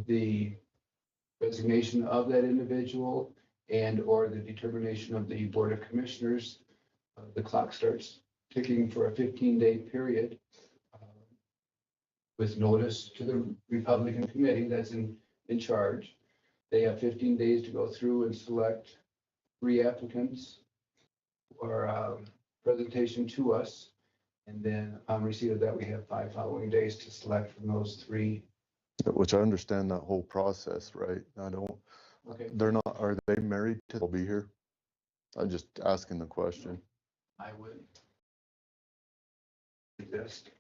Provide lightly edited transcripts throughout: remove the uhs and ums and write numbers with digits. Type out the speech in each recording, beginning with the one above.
the resignation of that individual and or the determination of the Board of Commissioners, the clock starts ticking for a 15-day period with notice to the Republican committee that's in charge. They have 15 days to go through and select 3 applicants for presentation to us. And then on receipt of that, we have 5 following days to select from those 3. Which I understand that whole process, right? I don't, Okay. they're not, are they married to, they'll be here? I'm just asking the question. I would exist.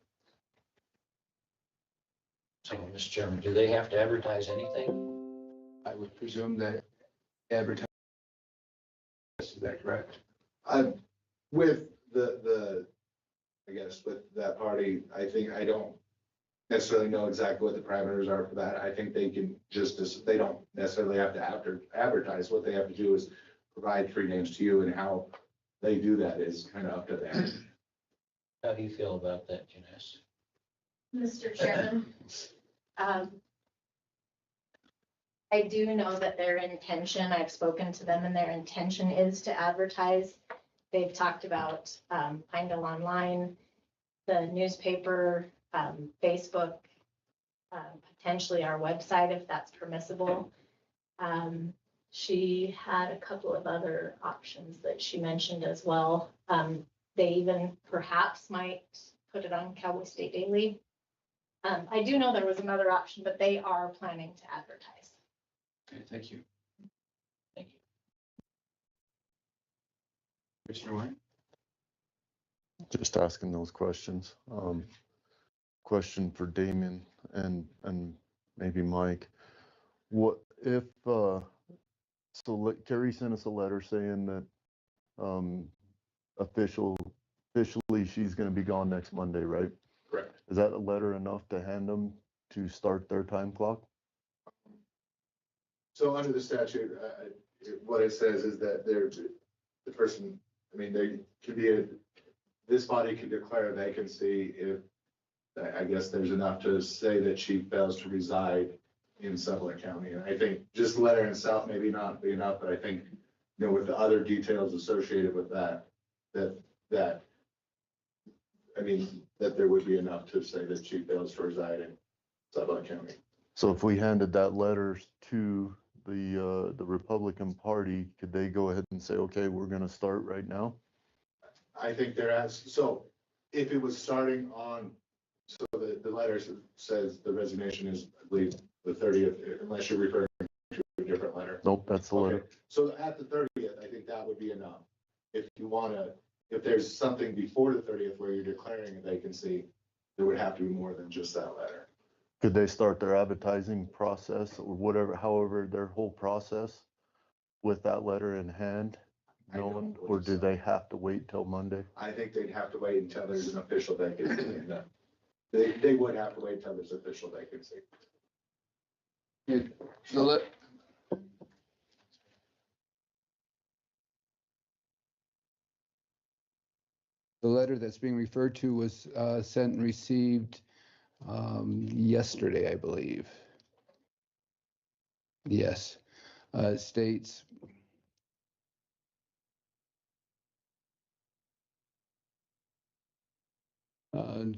So, Mr. Chairman, do they have to advertise anything? I would presume that advertising, is that correct? With I guess with that party, I think I don't necessarily know exactly what the parameters are for that. I think they can they don't necessarily have to advertise. What they have to do is provide 3 names to you, and how they do that is kind of up to them. How do you feel about that, Janice? Mr. Chairman, I do know that their intention, I've spoken to them, and their intention is to advertise. They've talked about Pinedale Online, the newspaper, Facebook, potentially our website if that's permissible. She had a couple of other options that she mentioned as well. They even perhaps might put it on Cowboy State Daily. I do know there was another option, but they are planning to advertise. Okay, thank you. Thank you. Commissioner White? Just asking those questions. Question for Damien and maybe Mike. What if, Carrie sent us a letter saying that officially she's gonna be gone next Monday, right? Correct. Is that a letter enough to hand them to start their time clock? So under the statute, what it says is that the person, I mean, there could be this body can declare a vacancy if, I guess there's enough to say that she fails to reside in Sublette County. And I think just the letter itself maybe not be enough, but I think, with the other details associated with that there would be enough to say that she fails to reside in Sublette County. So if we handed that letter to the Republican Party, could they go ahead and say, okay, we're gonna start right now? I think so if it was starting on, so the letter says the resignation is, I believe, the 30th, unless you're referring to a different letter. Nope, that's the letter. Okay. So at the 30th, I think that would be enough. If there's something before the 30th where you're declaring a vacancy, there would have to be more than just that letter. Could they start their advertising process or whatever, however, their whole process with that letter in hand? Or do they have to wait till Monday? I think they'd have to wait until there's an official vacancy. And they would have to wait until there's official vacancy. So the letter that's being referred to was sent and received yesterday, I believe. Yes, it states,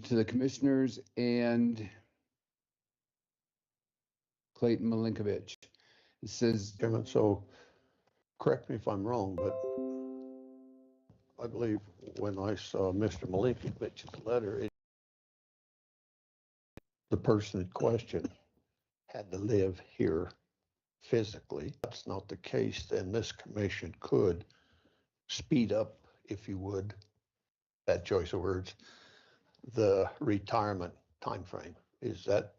to the commissioners and Clayton Malinkovich. It says, Chairman, so correct me if I'm wrong, but I believe when I saw Mr. Malinkovich's letter, the person in question had to live here physically. If that's not the case, then this commission could speed up, if you would, that choice of words, the retirement timeframe. Is that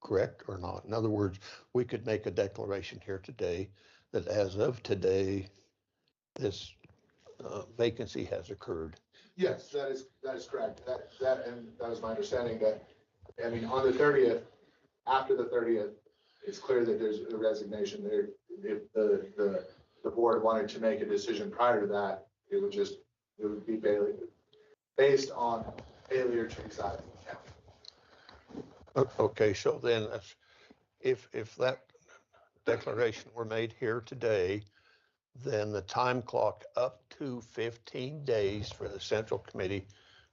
correct or not? In other words, we could make a declaration here today that as of today, this vacancy has occurred. Yes, that is correct. That was my understanding that, I mean, on the 30th, after the 30th, it's clear that there's a resignation there. If the board wanted to make a decision prior to that, it would be based on failure to reside in the county. Okay, so then if that declaration were made here today, then the time clock up to 15 days for the central committee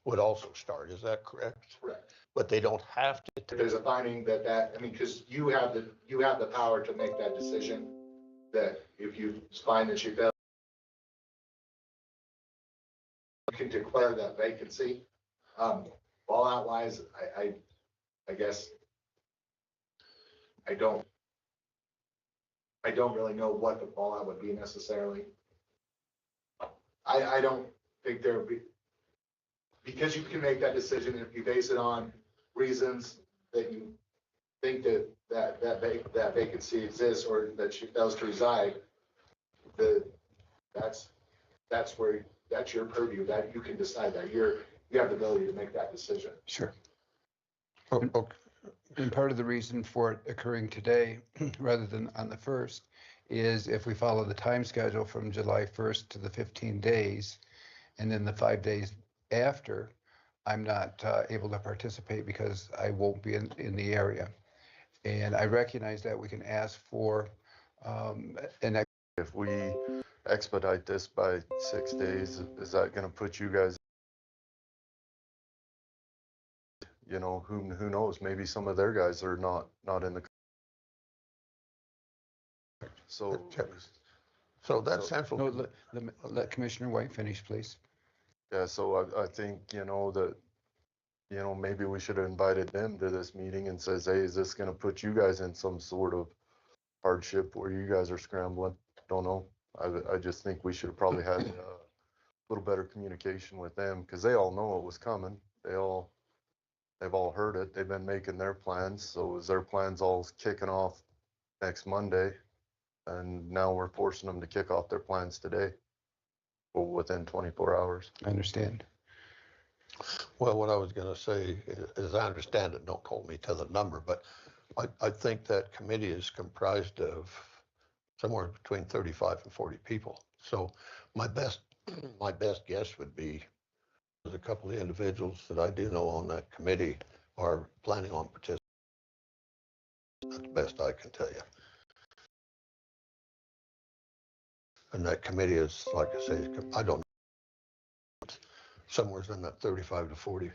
would also start. Is that correct? Correct. But they don't have to. If there's a finding that, I mean, because you have the power to make that decision, that if you find that you fail, you can declare that vacancy. Fallout wise, I guess I don't really know what the fallout would be necessarily. I don't think there would be, because you can make that decision if you base it on reasons that you think that vacancy exists or that she fails to reside. That's your purview, that you can decide that you have the ability to make that decision. Sure. Oh, okay. And part of the reason for it occurring today rather than on the 1st is if we follow the time schedule from July 1st to the 15 days, and then the 5 days after, I'm not able to participate because I won't be in the area. And I recognize that we can ask for If we expedite this by 6 days, is that gonna put you guys? You know, who knows? Maybe some of their guys are not in the. So. So that So- central. No, let Commissioner White finish, please. Yeah, so I think, that, maybe we should have invited them to this meeting and says, hey, is this gonna put you guys in some sort of hardship where you guys are scrambling? Don't know. I just think we should have probably had a little better communication with them, because they all know it was coming. They've all heard it. They've been making their plans. So is their plans all kicking off next Monday? And now we're forcing them to kick off their plans today, well, within 24 hours. I understand. Well, what I was gonna say is I understand it, don't hold me to the number, but I think that committee is comprised of somewhere between 35 and 40 people. So my best guess would be there's a couple of individuals that I do know on that committee are planning on participating. That's the best I can tell you. And that committee is, like I say, I don't know, somewhere in that 35 to 40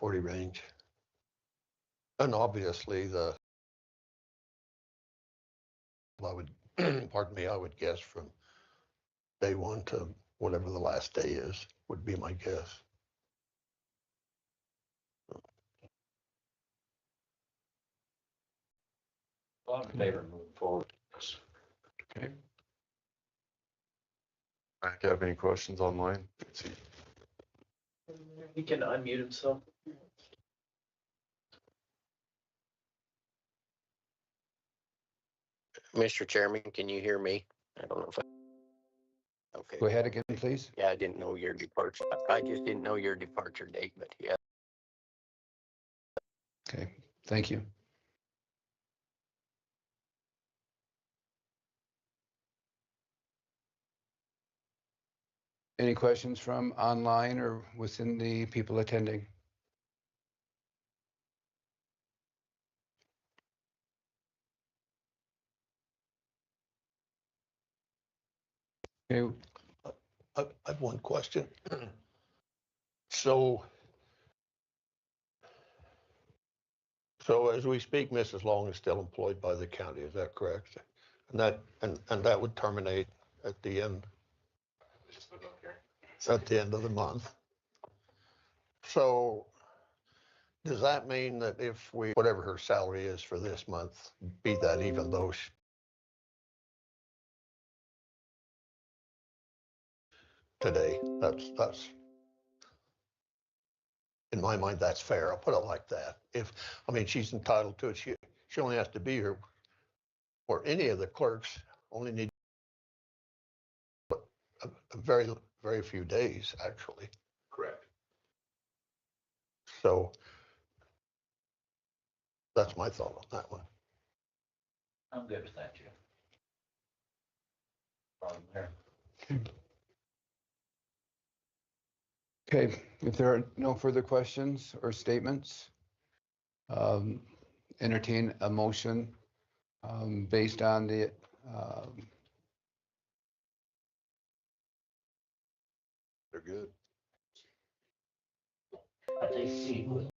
range. And obviously I would, pardon me, I would guess from day one to whatever the last day is, would be my guess. I'm in favor of moving forward. Okay. Frank, you have any questions online? He can unmute himself. Mr. Chairman, can you hear me? I don't know if okay. Go ahead again, please. Yeah, I didn't know your departure. I just didn't know your departure date, but yeah. Okay, thank you. Any questions from online or within the people attending? Okay, I have one question. So as we speak, Mrs. Long is still employed by the county, is that correct? And that would terminate at the end of the month. So does that mean that if whatever her salary is for this month, be that even though today, that's in my mind, that's fair. I'll put it like that. She's entitled to it. She only has to be here, or any of the clerks only need a very, very few days, actually. Correct. So that's my thought on that one. I'm good with that, Jeff. Problem there. Okay, if there are no further questions or statements, entertain a motion based on the They're good. I think